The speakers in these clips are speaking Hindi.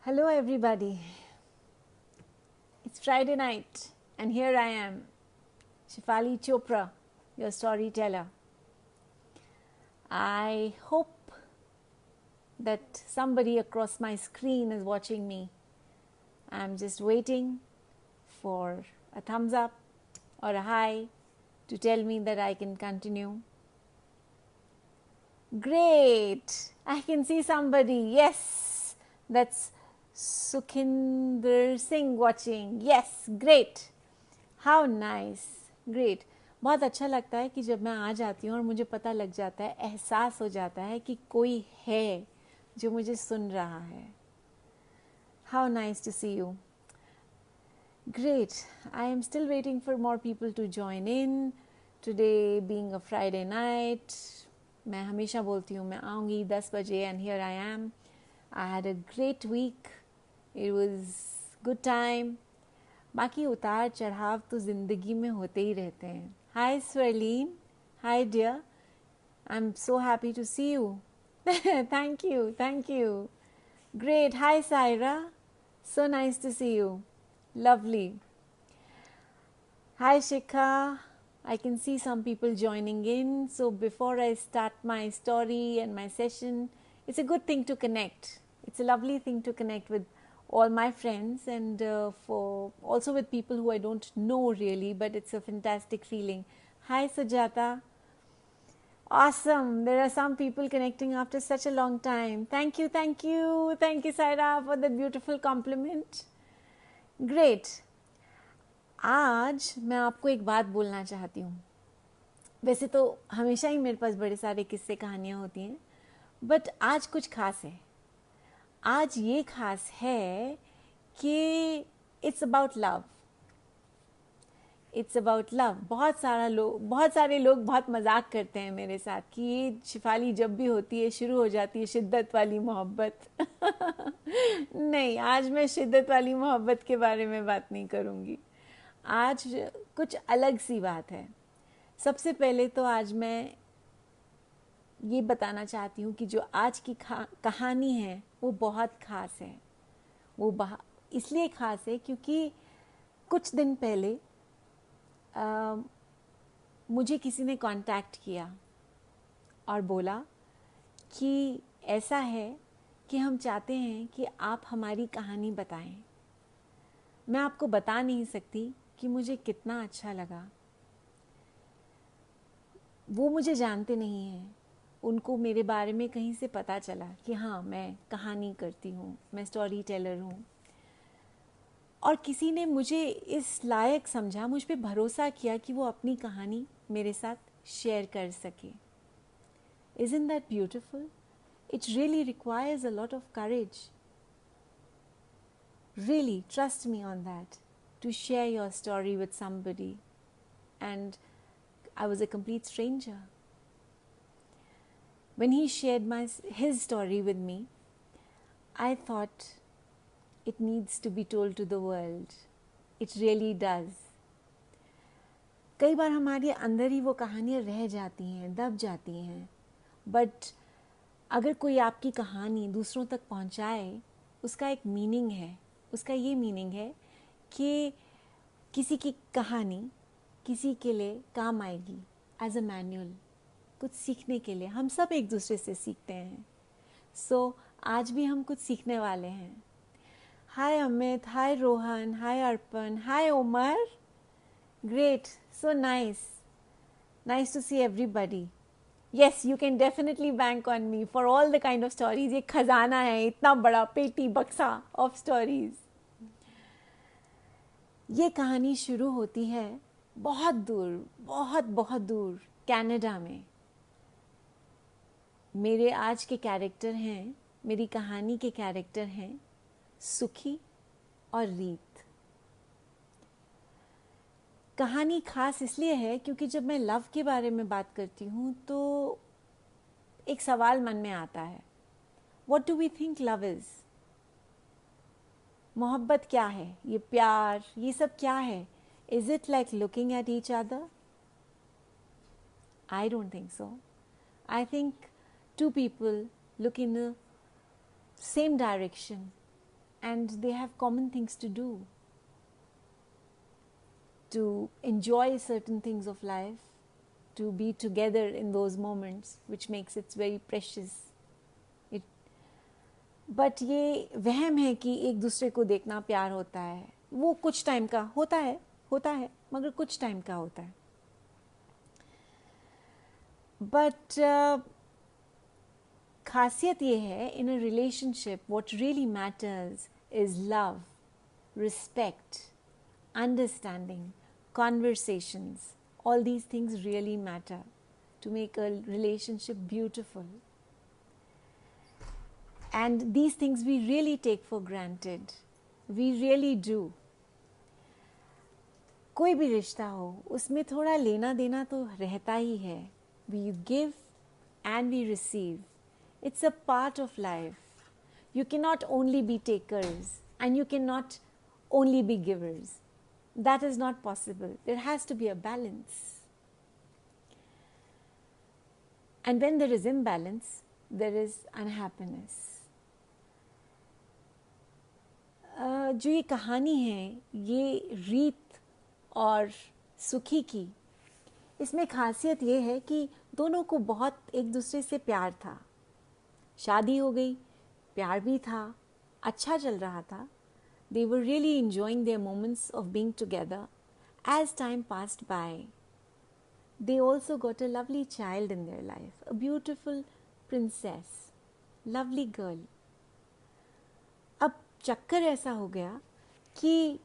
Hello, everybody. It's Friday night, and here I am, Shefali Chopra, your storyteller. I hope that somebody across my screen is watching me. I'm just waiting for a thumbs up or a hi to tell me that I can continue. Great! I can see somebody. Yes, that's Sukhinder Singh watching. Yes, great. How nice. Great. बहुत अच्छा लगता है कि जब मैं आ जाती हूँ और मुझे पता लग जाता है, एहसास हो जाता है कि कोई है जो मुझे सुन रहा है. How nice to see you. Great. I am still waiting for more people to join in. Today being a Friday night, मैं हमेशा बोलती हूँ मैं आऊँगी 10 बजे and here I am. I had a great week. It was good time. बाकी उतार चढ़ाव तो ज़िंदगी में होते ही रहते हैं. Hi Swerleen. Hi dear. I'm so happy to see you. Thank you. Thank you. Great. Hi Saira. So nice to see you. Lovely. Hi Shikha. I can see some people joining in. So before I start my story and my session, it's a good thing to connect. It's a lovely thing to connect with all my friends and for also with people who I don't know really, but it's a fantastic feeling. Hi Sujata. Awesome. There are some people connecting after such a long time. Thank you, thank you. Thank you, Saira, for that beautiful compliment. Great. आज मैं आपको एक बात बोलना चाहती हूँ. वैसे तो हमेशा ही मेरे पास बड़े सारे किस्से कहानियाँ होती हैं, बट आज कुछ खास है. आज ये खास है कि it's about love. It's about love. बहुत सारे लोग बहुत मजाक करते हैं मेरे साथ कि ये शिफाली जब भी होती है शुरू हो जाती है शिद्दत वाली मोहब्बत. नहीं, आज मैं शिद्दत वाली मोहब्बत के बारे में बात नहीं करूँगी. आज कुछ अलग सी बात है. सबसे पहले तो आज मैं ये बताना चाहती हूँ कि जो आज की कहानी है वो बहुत ख़ास है. वो इसलिए ख़ास है क्योंकि कुछ दिन पहले मुझे किसी ने कांटेक्ट किया और बोला कि ऐसा है कि हम चाहते हैं कि आप हमारी कहानी बताएं. मैं आपको बता नहीं सकती कि मुझे कितना अच्छा लगा. वो मुझे जानते नहीं हैं. उनको मेरे बारे में कहीं से पता चला कि हाँ, मैं कहानी करती हूँ, मैं स्टोरी टेलर हूँ, और किसी ने मुझे इस लायक समझा, मुझ पे भरोसा किया कि वो अपनी कहानी मेरे साथ शेयर कर सके. Isn't that beautiful? It really requires a lot of courage. Really, trust me on that. To share your story with somebody. And I was a complete stranger. When he shared his story with me, I thought it needs to be told to the world. It really does. कई बार हमारे अंदर ही वो कहानियाँ रह जाती हैं, दब जाती हैं. बट अगर कोई आपकी कहानी दूसरों तक पहुँचाए, उसका एक मीनिंग है. उसका ये मीनिंग है कि किसी की कहानी किसी के लिए काम आएगी एज अ मैनुअल, कुछ सीखने के लिए. हम सब एक दूसरे से सीखते हैं. सो आज भी हम कुछ सीखने वाले हैं. Hi Amit, hi Rohan, hi Arpan, hi Umar. Great, so nice. Nice to see everybody. Yes, you can definitely bank on me for all the kind of stories. ये खजाना है, इतना बड़ा पेटी बक्सा of stories. ये कहानी शुरू होती है बहुत दूर, बहुत बहुत दूर, कनाडा में. मेरे आज के कैरेक्टर हैं, मेरी कहानी के कैरेक्टर हैं सुखी और रीत. कहानी खास इसलिए है क्योंकि जब मैं लव के बारे में बात करती हूँ तो एक सवाल मन में आता है. What do we think love is? मोहब्बत क्या है? ये प्यार, ये सब क्या है? Is it like looking at each other? I don't think so. I think two people look in the same direction and they have common things to do, to enjoy certain things of life, to be together in those moments, which makes it very precious. But ये वहम है कि एक दूसरे को देखना प्यार होता है, वो कुछ टाइम का होता है मगर कुछ टाइम का होता है. बट खासियत ये है, in a relationship what really matters is love, respect, understanding, conversations. All these things really matter to make a relationship beautiful. And these things we really take for granted. We really do. कोई भी रिश्ता हो उसमें थोड़ा लेना देना तो रहता ही है. We give and we receive. It's a part of life. You cannot only be takers and you cannot only be givers. That is not possible. There has to be a balance. And when there is imbalance, there is unhappiness. जो ये कहानी है, ये रीत और सुखी की, इसमें खासियत ये है कि दोनों को बहुत एक दूसरे से प्यार था. शादी हो गई, प्यार भी था, अच्छा चल रहा था. They were really enjoying their moments of being together. As time passed by, they also got a lovely child in their life, a beautiful princess, lovely girl. अब चक्कर ऐसा हो गया कि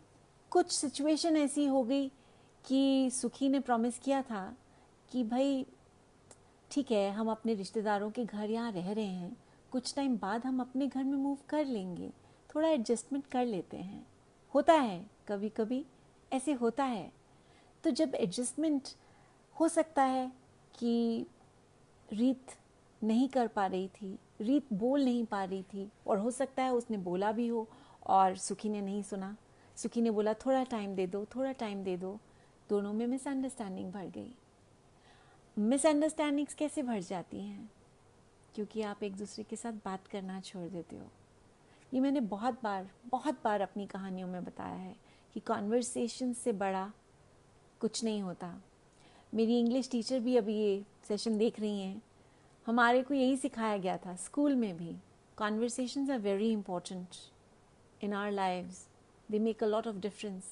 कुछ सिचुएशन ऐसी हो गई कि सुखी ने प्रॉमिस किया था कि भाई ठीक है, हम अपने रिश्तेदारों के घर यहाँ रह रहे हैं, कुछ टाइम बाद हम अपने घर में मूव कर लेंगे, थोड़ा एडजस्टमेंट कर लेते हैं. होता है, कभी कभी ऐसे होता है. तो जब एडजस्टमेंट हो सकता है कि रीत नहीं कर पा रही थी, रीत बोल नहीं पा रही थी, और हो सकता है उसने बोला भी हो और सुखी ने नहीं सुना. सुखी ने बोला थोड़ा टाइम दे दो, थोड़ा टाइम दे दो. दोनों में मिसअंडरस्टैंडिंग बढ़ गई. मिसअंडरस्टैंडिंग्स कैसे बढ़ जाती हैं? क्योंकि आप एक दूसरे के साथ बात करना छोड़ देते हो. ये मैंने बहुत बार अपनी कहानियों में बताया है कि कॉन्वर्सेशन से बड़ा कुछ नहीं होता. मेरी इंग्लिश टीचर भी अभी ये सेशन देख रही हैं. हमारे को यही सिखाया गया था स्कूल में भी. Conversations are very important in our lives. They make a lot of difference.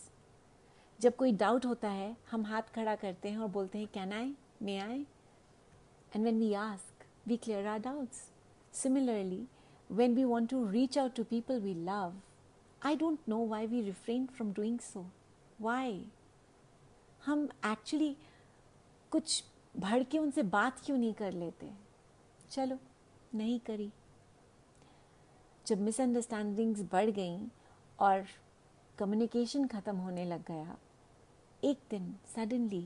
जब कोई डाउट होता है, हम हाथ खड़ा करते हैं और बोलते हैं can I, may I, and when we ask we clear our doubts. Similarly, when we want to reach out to people we love, I don't know why we refrain from doing so. Why? हम actually कुछ भड़ के उनसे बात क्यों नहीं कर लेते? चलो, नहीं करी. जब मिसअंडरस्टैंडिंग्स बढ़ गई और कम्युनिकेशन ख़त्म होने लग गया, एक दिन सडनली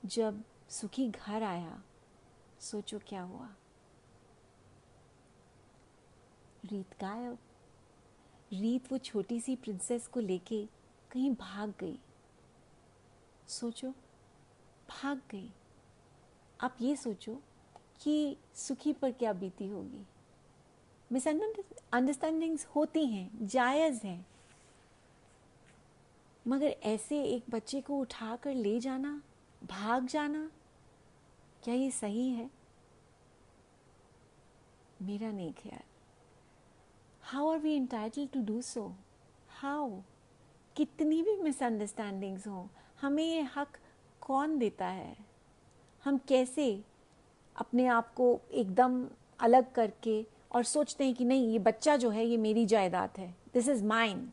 जब सुखी घर आया, सोचो क्या हुआ. रीत गायब. रीत वो छोटी सी प्रिंसेस को लेके कहीं भाग गई. सोचो, भाग गई. आप ये सोचो कि सुखी पर क्या बीती होगी. मिसअंडरस्टैंडिंग्स होती हैं, जायज़ हैं, मगर ऐसे एक बच्चे को उठाकर ले जाना, भाग जाना, क्या ये सही है? मेरा नहीं ख्याल. How are we entitled to do so? How? कितनी भी मिसअंडरस्टैंडिंग्स हों, हमें ये हक कौन देता है? हम कैसे अपने आप को एकदम अलग करके और सोचते हैं कि नहीं, ये बच्चा जो है ये मेरी जायदाद है, दिस इज माइन,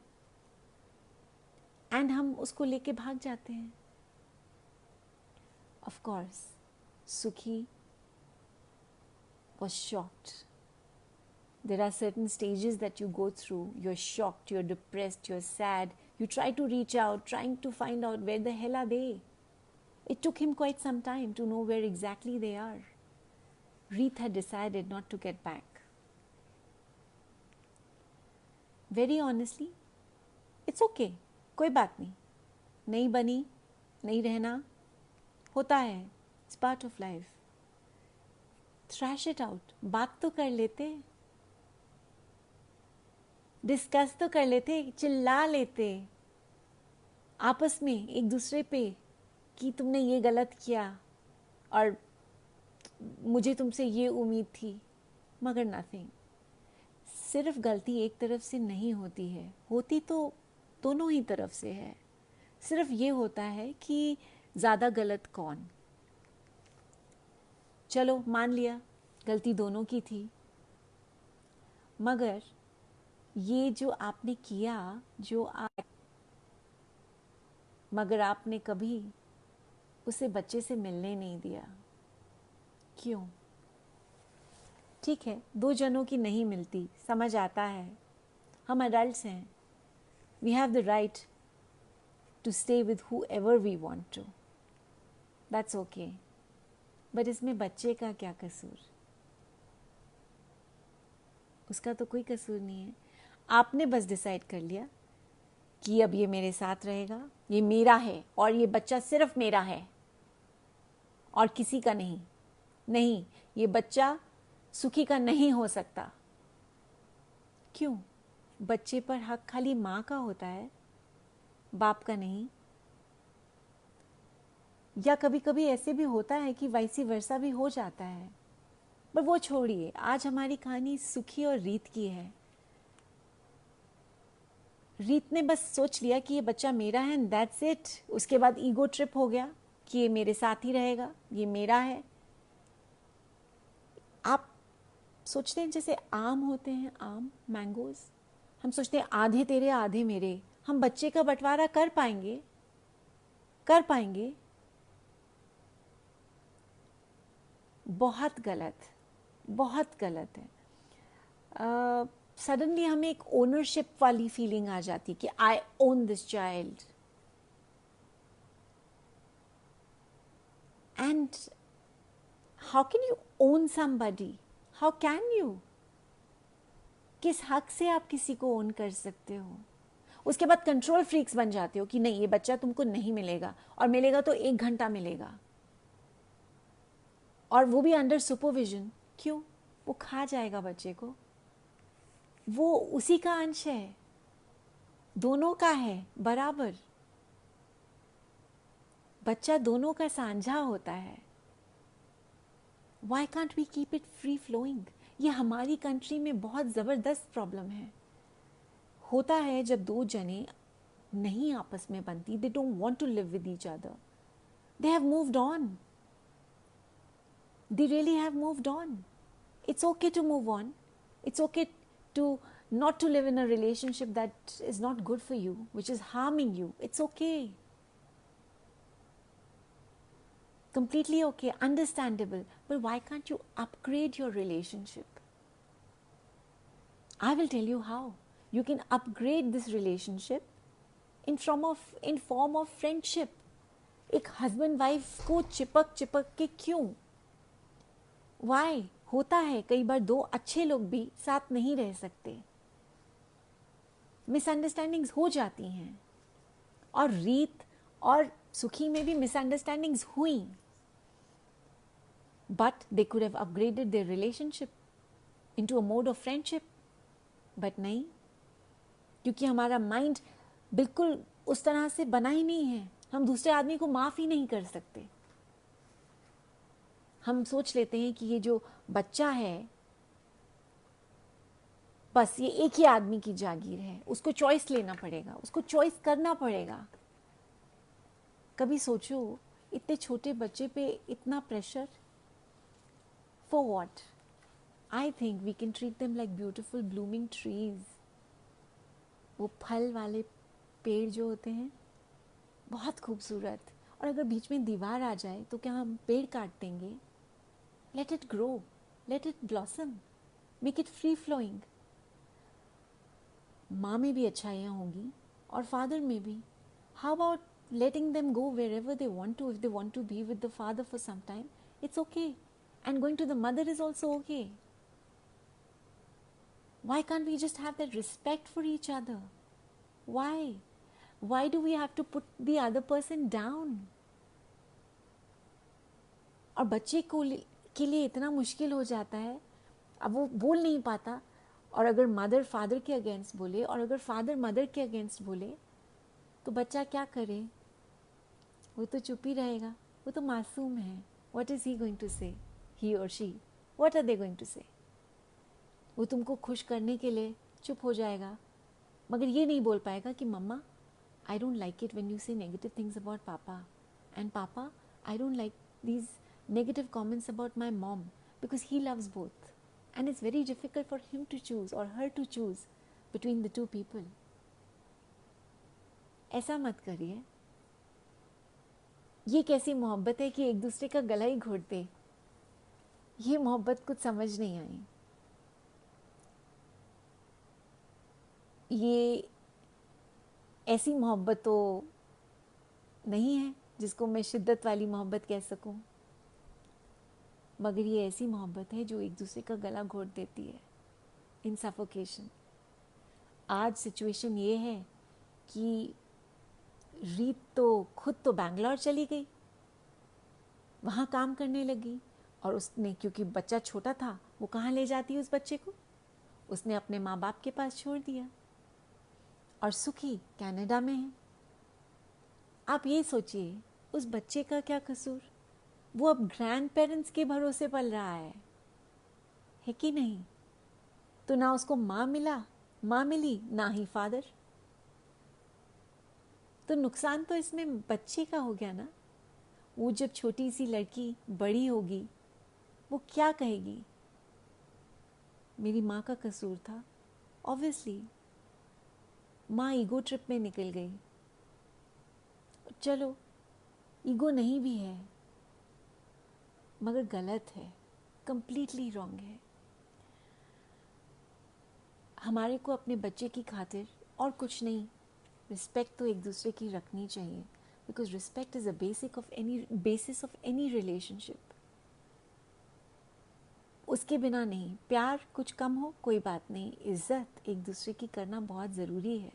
एंड हम उसको लेके भाग जाते हैं. ऑफ कोर्स सुखी was shocked. There are certain stages that you go through. You're shocked, you're depressed, you're sad. You try to reach out, trying to find out where the hell are they. It took him quite some time to know where exactly they are. Reet had decided not to get back. Very honestly, it's okay. कोई बात नहीं. नहीं बनी, नहीं रहना, होता है. It's part of life. Thrash it out. बात तो कर लेते. डिस्कस तो कर लेते, चिल्ला लेते आपस में एक दूसरे पे कि तुमने ये गलत किया और मुझे तुमसे ये उम्मीद थी, मगर नथिंग। सिर्फ गलती एक तरफ से नहीं होती है, होती तो दोनों ही तरफ से है। सिर्फ ये होता है कि ज़्यादा गलत कौन। चलो मान लिया गलती दोनों की थी, मगर ये जो आपने किया, मगर आपने कभी उसे बच्चे से मिलने नहीं दिया। क्यों? ठीक है, दो जनों की नहीं मिलती, समझ आता है, हम अडल्ट्स हैं, we have the right to stay with whoever we want to, that's okay। But इसमें बच्चे का क्या कसूर? उसका तो कोई कसूर नहीं है। आपने बस डिसाइड कर लिया कि अब ये मेरे साथ रहेगा, ये मेरा है और ये बच्चा सिर्फ मेरा है और किसी का नहीं। नहीं, ये बच्चा सुखी का नहीं हो सकता। क्यों? बच्चे पर हक खाली माँ का होता है, बाप का नहीं। या कभी कभी ऐसे भी होता है कि वाइसी वर्सा भी हो जाता है, पर वो छोड़िए। आज हमारी कहानी सुखी और रीत की है। रीत ने बस सोच लिया कि ये बच्चा मेरा है एंड दैट्स इट। उसके बाद ईगो ट्रिप हो गया कि ये मेरे साथ ही रहेगा, ये मेरा है। आप सोचते हैं जैसे आम होते हैं, आम, मैंगोज, हम सोचते हैं आधे तेरे आधे मेरे। हम बच्चे का बंटवारा कर पाएंगे? कर पाएंगे? बहुत गलत, बहुत गलत है। सडनली हमें एक ओनरशिप वाली फीलिंग आ जाती कि I own this child, and how can you own somebody? How can you? किस हक से आप किसी को ओन कर सकते हो? उसके बाद कंट्रोल फ्रीक्स बन जाते हो कि नहीं, ये बच्चा तुमको नहीं मिलेगा, और मिलेगा तो 1 घंटा मिलेगा, और वो भी अंडर सुपरविजन। क्यों? वो खा जाएगा बच्चे को, वो उसी का अंश है, दोनों का है बराबर। बच्चा दोनों का साझा होता है। Why can't we keep it free flowing? ये हमारी कंट्री में बहुत ज़बरदस्त प्रॉब्लम है। होता है जब दो जने नहीं आपस में बनती, they don't want to live with each other, they have moved on, they really have moved on. It's okay to move on. It's okay to not to live in a relationship that is not good for you, which is harming you. It's okay. Completely okay, understandable. But why can't you upgrade your relationship? I will tell you how. You can upgrade this relationship in form of friendship. एक हस्बैंड वाइफ को चिपक चिपक के क्यों? वाई? होता है कई बार दो अच्छे लोग भी साथ नहीं रह सकते, मिसअंडरस्टैंडिंग्स हो जाती हैं, और रीत और सुखी में भी मिसअंडरस्टैंडिंग्स हुई, but they could have upgraded their relationship into a mode of friendship. But नहीं, क्योंकि हमारा माइंड बिल्कुल उस तरह से बना ही नहीं है। हम दूसरे आदमी को माफ ही नहीं कर सकते। हम सोच लेते हैं कि ये जो बच्चा है, बस ये एक ही आदमी की जागीर है, उसको चॉइस लेना पड़ेगा, उसको चॉइस करना पड़ेगा। कभी सोचो, इतने छोटे बच्चे पे इतना pressure, for what? I think we can treat them like beautiful blooming trees. वो फल वाले पेड़ जो होते हैं, बहुत खूबसूरत, और अगर बीच में दीवार आ जाए तो क्या हम पेड़ काट देंगे? Let it grow, let it blossom, make it free flowing. माँ में भी अच्छाइयाँ होंगी और फादर में भी. How about letting them go wherever they want to? If they want to be with the father for some time, it's okay. And going to the mother is also okay. Why can't we just have that respect for each other? Why? Why do we have to put the other person down? और बच्चे को के लिए इतना मुश्किल हो जाता है, अब वो बोल नहीं पाता, और अगर मदर फादर के अगेंस्ट बोले और अगर फादर मदर के अगेंस्ट बोले तो बच्चा क्या करे? वो तो चुप ही रहेगा, वो तो मासूम है. What is he going to say? He और she, what are they going to say? वो तुमको खुश करने के लिए चुप हो जाएगा, मगर ये नहीं बोल पाएगा कि mumma, I don't like it when you say negative things about papa, and papa, I don't like these negative comments about my mom, because he loves both and it's very difficult for him to choose or her to choose between the two people. ऐसा मत करिए. ये कैसी मोहब्बत है कि एक दूसरे का गला ही घोट दे? ये मोहब्बत कुछ समझ नहीं आई. ये ऐसी मोहब्बत तो नहीं है जिसको मैं शिद्दत वाली मोहब्बत कह सकूं, मगर ये ऐसी मोहब्बत है जो एक दूसरे का गला घोट देती है इन सफोकेशन. आज सिचुएशन ये है कि रीत तो खुद तो बैंगलोर चली गई, वहाँ काम करने लगी, और उसने, क्योंकि बच्चा छोटा था, वो कहाँ ले जाती उस बच्चे को? उसने अपने माँ बाप के पास छोड़ दिया, और सुखी कनाडा में है. आप ये सोचिए, उस बच्चे का क्या कसूर? वो अब ग्रैंड पेरेंट्स के भरोसे पल रहा है कि नहीं? तो ना उसको माँ मिली, ना ही फादर. तो नुकसान तो इसमें बच्चे का हो गया ना. वो जब छोटी सी लड़की बड़ी होगी, वो क्या कहेगी? मेरी माँ का कसूर था. ऑब्वियसली माँ ईगो ट्रिप में निकल गई. चलो, ईगो नहीं भी है, मगर गलत है, कंप्लीटली रॉन्ग है. हमारे को अपने बच्चे की खातिर और कुछ नहीं, रिस्पेक्ट तो एक दूसरे की रखनी चाहिए, because respect is a basis of any relationship. उसके बिना नहीं. प्यार कुछ कम हो कोई बात नहीं, इज्जत एक दूसरे की करना बहुत ज़रूरी है.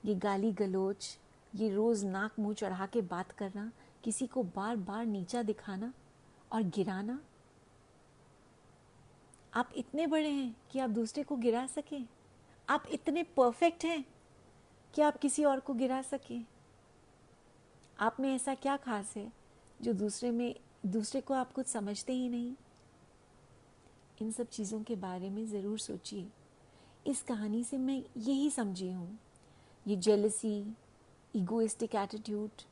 ये गाली गलोच, ये रोज़ नाक मुंह चढ़ा के बात करना, किसी को बार बार नीचा दिखाना और गिराना. आप इतने बड़े हैं कि आप दूसरे को गिरा सकें? आप इतने परफेक्ट हैं कि आप किसी और को गिरा सकें? आप में ऐसा क्या खास है जो दूसरे को आप कुछ समझते ही नहीं? इन सब चीज़ों के बारे में ज़रूर सोचिए. इस कहानी से मैं यही समझी हूँ. ये jealousy, egoistic attitude,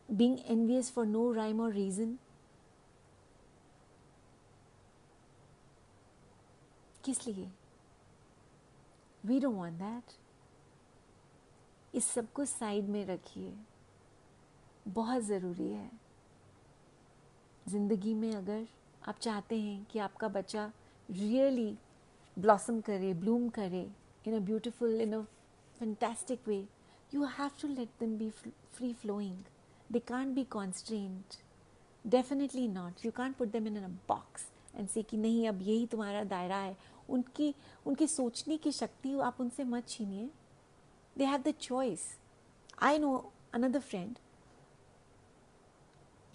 being envious for no rhyme or reason, किस लिए? We don't want that. इस सब को साइड में रखिए. बहुत ज़रूरी है. ज़िंदगी में अगर आप चाहते हैं कि आपका बच्चा रियली ब्लॉसम करे, ब्लूम करे in a beautiful, in a fantastic way, you have to let them be free flowing. They can't be constrained. Definitely not. You can't put them in a box and say कि नहीं, अब यही तुम्हारा दायरा है. उनकी सोचने की शक्ति आप उनसे मत छीनिए. They have the choice. I know another friend.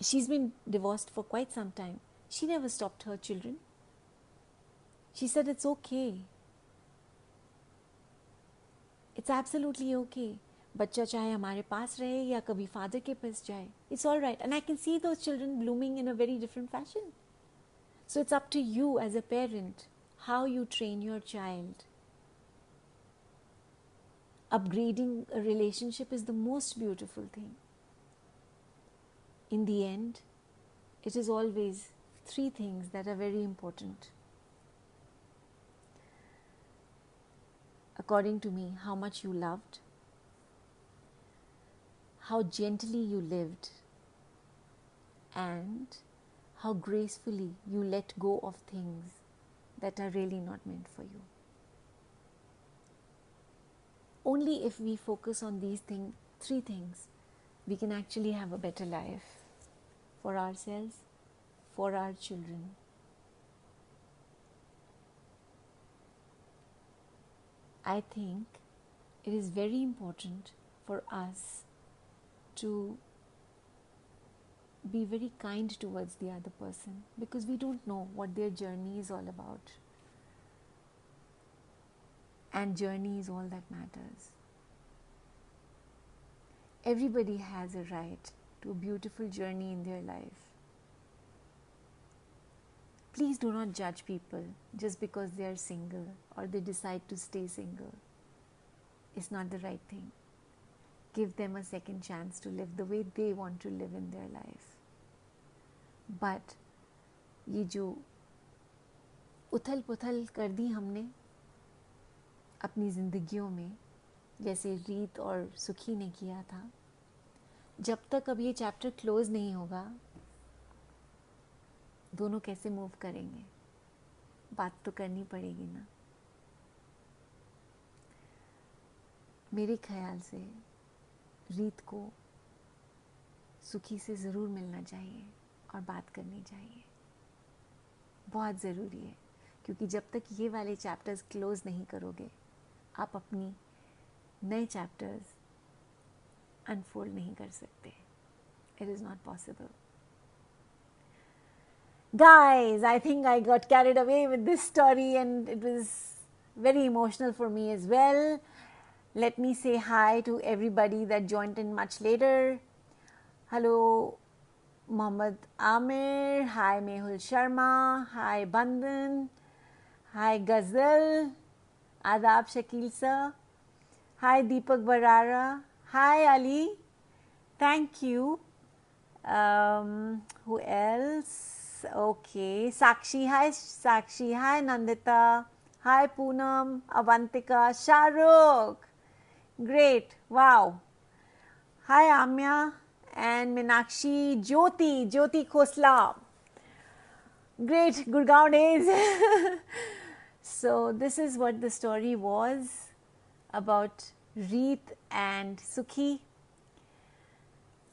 She's been divorced for quite some time. She never stopped her children. She said it's okay. It's absolutely okay. बच्चा चाहे हमारे पास रहे या कभी फादर के पास जाए, it's all right. And I can see those children blooming in a very different fashion. So it's up to you as a parent how you train your child. Upgrading a relationship is the most beautiful thing. In the end, it is always 3 things that are very important. According to me, how much you loved, how gently you lived, and how gracefully you let go of things that are really not meant for you. Only if we focus on these 3 things, we can actually have a better life for ourselves, for our children. I think it is very important for us to be very kind towards the other person, because we don't know what their journey is all about. And journey is all that matters. Everybody has a right to a beautiful journey in their life. Please do not judge people just because they are single or they decide to stay single. It's not the right thing. Give them a second chance to live the way they want to live in their life. But ये जो उथल पुथल कर दी हमने अपनी ज़िंदगियों में, जैसे रीत और सुखी ने किया था, जब तक अब ये चैप्टर क्लोज नहीं होगा, दोनों कैसे मूव करेंगे? बात तो करनी पड़ेगी ना। मेरे ख्याल से रीत को सुखी से ज़रूर मिलना चाहिए और बात करनी चाहिए, बहुत ज़रूरी है, क्योंकि जब तक ये वाले चैप्टर्स क्लोज नहीं करोगे, आप अपनी नए चैप्टर्स अनफोल्ड नहीं कर सकते. It is not possible. Guys, I think I got carried away with this story and it was very emotional for me as well. Let me say hi to everybody that joined in much later. Hello, Mohammad Amir. Hi, Mehul Sharma. Hi, Bandhan. Hi, Ghazal. Adab Shakil sir. Hi, Deepak Barara. Hi, Ali. Thank you. Who else? Okay, Sakshi. Hi, Sakshi. Hi, Nandita. Hi, Poonam. Avantika. Shahrukh. Great. Wow. Hi, Amya and Minakshi. Jyoti Khosla. Great. Gurgaon days. So, this is what the story was about Reet and Sukhi.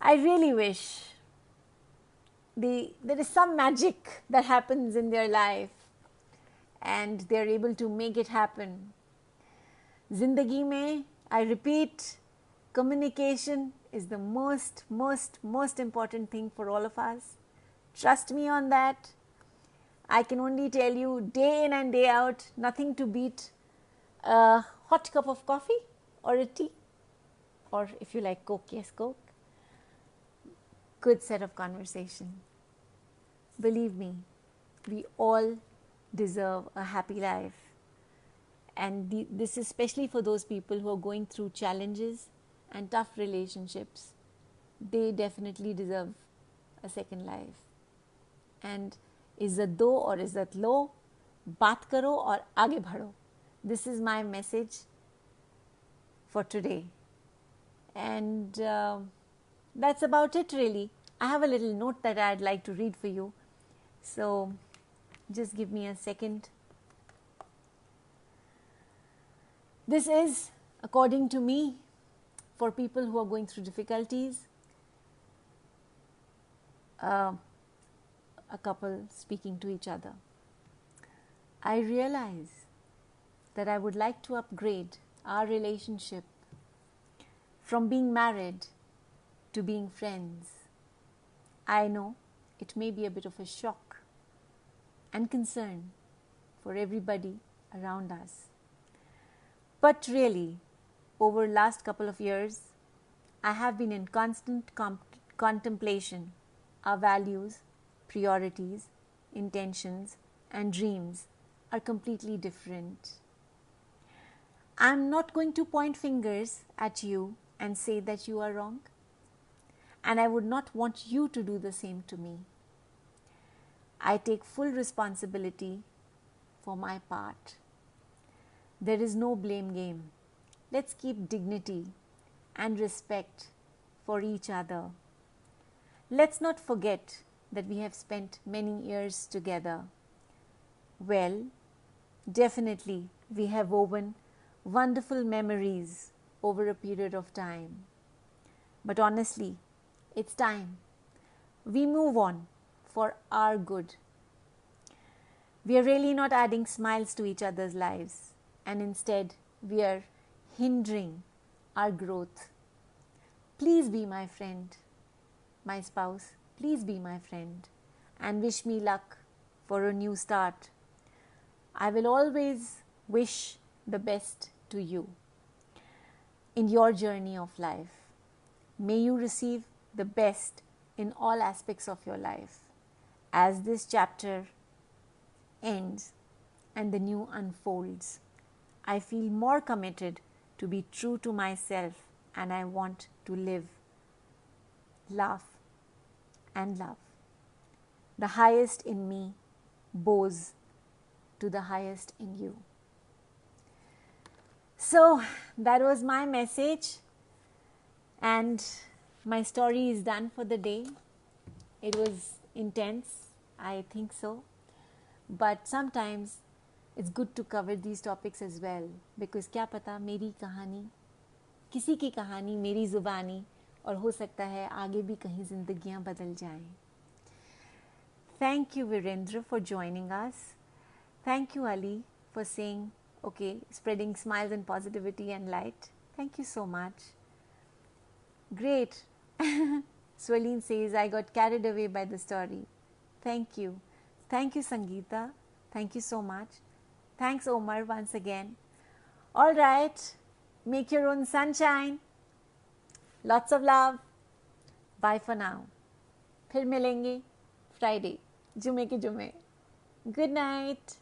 I really wish there is some magic that happens in their life and they are able to make it happen. Zindagi mein, I repeat, communication is the most important thing for all of us. Trust me on that. I can only tell you, day in and day out, nothing to beat a hot cup of coffee or a tea, or if you like Coke, yes, Coke. Good set of conversation. Believe me, we all deserve a happy life. And this is especially for those people who are going through challenges and tough relationships. They definitely deserve a second life. And इज्जत दो और इज्जत लो, बात करो और आगे बढ़ो. This is my message for today. And that's about it really. I have a little note that I'd like to read for you. So just give me a second. This is, according to me, for people who are going through difficulties. A couple speaking to each other. I realize that I would like to upgrade our relationship from being married to being friends. I know it may be a bit of a shock and concern for everybody around us. But really, over the last couple of years, I have been in constant contemplation. Our values, priorities, intentions, and dreams are completely different. I'm not going to point fingers at you and say that you are wrong. And I would not want you to do the same to me. I take full responsibility for my part. There is no blame game. Let's keep dignity and respect for each other. Let's not forget that we have spent many years together. Well, definitely we have woven wonderful memories over a period of time. But honestly, it's time we move on for our good. We are really not adding smiles to each other's lives, and instead we are hindering our growth. Please be my friend, my spouse, please be my friend and wish me luck for a new start. I will always wish the best to you in your journey of life. May you receive the best in all aspects of your life as this chapter ends and the new unfolds. I feel more committed to be true to myself, and I want to live, laugh, and love. The highest in me bows to the highest in you. So that was my message, and my story is done for the day. It was intense, I think so, but sometimes it's good to cover these topics as well, because क्या पता मेरी कहानी, किसी की कहानी मेरी ज़ुबानी, और हो सकता है आगे भी कहीं ज़िंदगियाँ बदल जाएं. Thank you, Virendra, for joining us. Thank you, Ali, for saying, okay, spreading smiles and positivity and light. Thank you so much. Great. Swelleen says, I got carried away by the story. Thank you. Thank you, Sangeeta. Thank you so much. Thanks, Omar, once again. All right. Make your own sunshine. Lots of love. Bye for now. फिर मिलेंगे Friday, जुमे के जुमे. Good night.